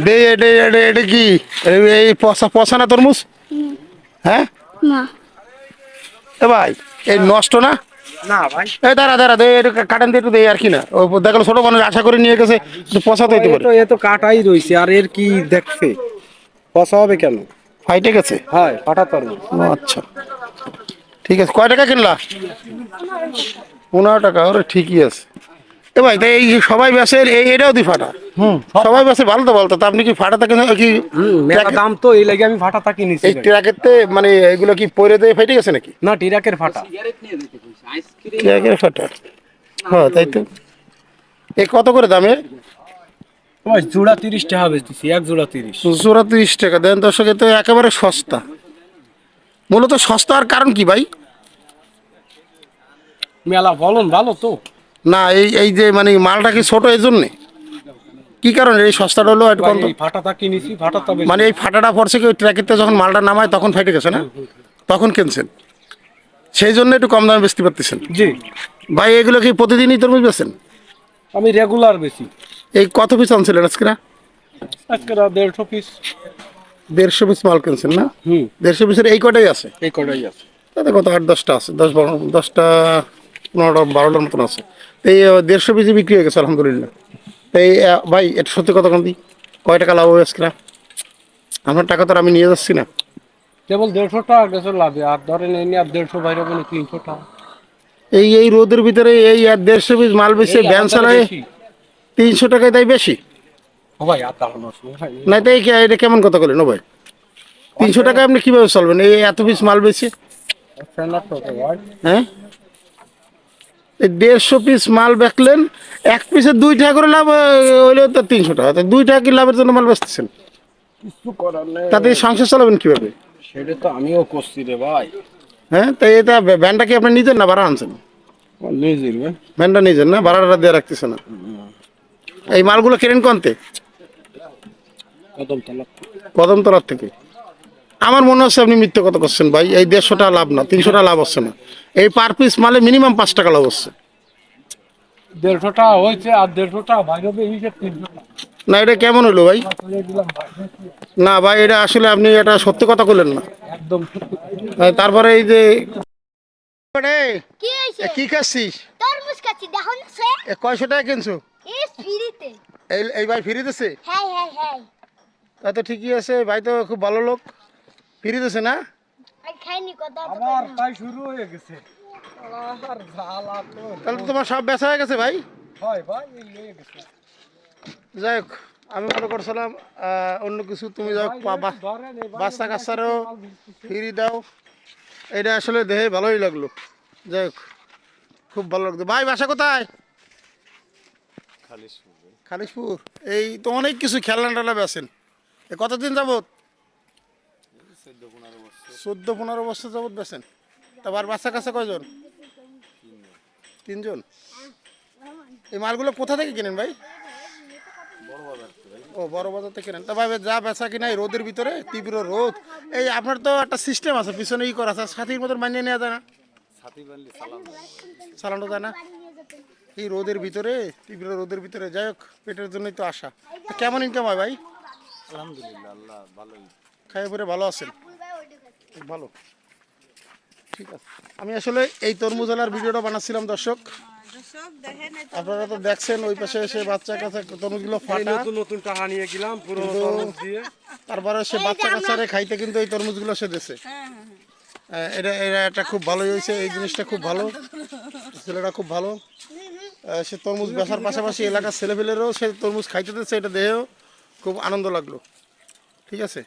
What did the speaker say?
দে এটা কি এই পচা পচা না তরমুজ? হ্যাঁ না এ ভাই এই নষ্ট না? না ভাই, এই দাঁড়া দে একটু কাটান দিয়ে একটু দে আর কি না ও দেখলো ছোট মানুষ আশা করে নিয়ে গেছে একটু পচা তো হইতে পারে। এ তো কাটাই রইছে, আর এর কি দেখছে? পচা হবে কেন? ফাইটে গেছে? হয় ফাটা তরমুজ। ও আচ্ছা ঠিক আছে। কয় টাকা কিনলা? 15 টাকা। ওরে ঠিকই আছে। এ ভাই তাই এই যে সবাই বেসে এটাও দি ফাটা? সবাই বেসে ভালো তো বলতো তা আপনি কি ফাটাতে কেন কি? মেলা দাম তো, এই লাগে আমি ফাটাটা কিনেছি এই ভাই। ট্রাকেতে মানে এগুলো কি পরে দিয়ে ফেটে গেছে নাকি? না, টিরাকের ফাটা। ট্রাকের ফাটা? হ্যাঁ তাই তো। এ কত করে দামে? ভাই জোড়া 30 টাকা বেচতেছি, এক জোড়া 30। জোড়া 30 টাকা দেন দর্শক, এ তো একেবারে সস্তা। মূলত সস্তা আর কারণ কি ভাই? মেলা ফলন ভালো তো। না এই যে মানে মালটা কি ছোট এই জন্যে? কি কারণে এই সস্তাটা হলো একটু ভাই কম তো? এই ফাটাটা কিনেছি, ফাটাটা বেশি। মানে এই ফাটাটা পড়ছে কি ওই ট্র্যাকেতে যখন মালটা নামায় তখন ফেটে গেছে না? তখন কিনছেন সেই জন্য একটু কম দামে বেচতে পারতেছেন। জি, ভাই এগুলো কি প্রতিদিনই তরমুজ বেচেন? আমি রেগুলার বেশি। এই কত পিস আনছিলেন আজকে? আজকে 150 পিস। 150 পিস মাল কিনছেন না? হুম, 150 পিসের এই কটাই আছে? এই কটাই আছে। তাতে কত 8-10টা আছে, 10-12, 15-12টার মতন আছে। তো এই 150 পিসই বিক্রি হয়ে গেছে আলহামদুলিল্লাহ। তো এই ভাই এটা সত্যি কথা কম দিই, কয় টাকা লাভ হবে আজকে? আমার টাকা তো আর আমি নিয়ে যাচ্ছি না। কেবল 150 টাকা গেছে লাভে, আর ধরেন এই নিয়ে আর 150 বাইরে বলে 300 টাকা। এই রোদের ভিতরে এই আর 150 পিস মাল বেশি এই ভ্যান আমাদের চালায় বেশি। 300 টাকায়, তাই বেশি? ও ভাই আর দাঁড়ানো আছে ভাই। না তাই এটা কেমন কথা বলেন ও ভাই? 300 টাকায় আপনি কিভাবে চলবেন এই এত পিস মাল বেশি? স্ট্যান্ডার্ড তো ভাই। হ্যাঁ এই 150 পিস মাল বেচলেন, এক পিসে 2 টাকা করে লাভ হইলেও তো 300 টাকা, তো 2 টাকা কি লাভের জন্য মাল বেচতেছেন? কিছু করার নেই। তাতে এই সংসার চালাবেন কিভাবে? সেটা তো আমিও করছি রে ভাই। হ্যাঁ তাই এটা ভ্যানটা কি আপনি নিজের না ভাড়া আনছেন? নিজের ভাই। ভ্যানটা নিজের না, ভাড়াটা দিয়ে রাখতেছে না? এই মালগুলো কেনেন কোনতে? কদম তলা। কদমতলার থেকে। আমার মনে হচ্ছে আপনি মিথ্যে কথা করছেন ভাই। এই 150 টাকা লাভ না, 300 টাকা লাভ হচ্ছে না। এই পার পিস মালে মিনিমাম 5 টাকা লাভ হচ্ছে। 150 টাকা হয়েছে, আর 150 টাকা বাইরে হবে, এই যে 300 টাকা না এটা কেমন হলো ভাই? করে দিলাম ভাই। না ভাই এটা আসলে আপনি এটা সত্যি কথা বললেন না। একদম সত্যি। তারপরে এই যে কি হইছে? কি খাচ্ছিস? তরমুজ খাচ্ছি, দেখো না সে? 100 টাকা কিনছো? এই ফ্রিতে। এই ভাই ফ্রি দিছে? হ্যাঁ। তা তো ঠিকই আছে, ভাই তো খুব ভালো লোক, ফ্রি দিছে না? আমি খাইনি কত আবার তাই শুরু হয়ে গেছে। আর জ্বালা তো। তাহলে তো তোমার সব বেচা হয়ে গেছে ভাই। হয় ভাই, এই হয়ে গেছে। যাই হোক আমি মনে করছিলাম অন্য কিছু তুমি যাই হোক ধরেন এই বাচ্চা কাচ্চারও ফ্রি দাও, এটা আসলে দেহে ভালোই লাগলো। যাই হোক খুব ভালো লাগতো। ভাই বাসা কোথায়? খালিশপুর। এই তো অনেক কিছু খেলনা টেলা বেছেন, কতদিন যাবত? 14-15 বছর যাবত বেছেন। তারপর বাচ্চা কাচ্চা কয়জন? 3জন। এই মালগুলো কোথা থেকে কিনেন ভাই? ও বড় বাজার থেকে কেনেন। তা ভাই যা বেচা কিনা এই রোদের ভিতরে, তীব্র রোদ, এই আপনার তো একটা সিস্টেম আছে পিছনে ই করা আছে, সাথীর মতন মানিয়ে নেওয়া যায় না? চালানো যায় না এই রোদের ভিতরে, তীব্র রোদের ভিতরে? যাই হোক পেটের জন্যই তো আশা। তো কেমন ইনকাম হয় ভাই? আলহামদুলিল্লাহ, আল্লাহ ভালোই। খাই পরে ভালো আছেন? খুব ভালো, ঠিক আছে। আমি আসলে এই তরমুজওয়ালার ভিডিওটা বানাচ্ছিলাম দর্শক, আপনারা তো দেখছেন ওই পাশে এসে বাচ্চা কাচ্চা তরমুজগুলো ফাটা, নতুন নতুন টাকা নিয়ে গেলাম পুরনো তরমুজ দিয়ে। তারপরে সে বাচ্চা কাচ্চারে খাইতে কিন্তু এই তরমুজগুলো সে দিছে। এটা একটা খুব ভালোই হয়েছে, এই জিনিসটা খুব ভালো, ছেলেটা খুব ভালো। সে তরমুজ বেচার পাশাপাশি এলাকার ছেলেপেলেরও সে তরমুজ খাইতে দিচ্ছে, এটা দেখেও খুব আনন্দ লাগলো। ঠিক আছে।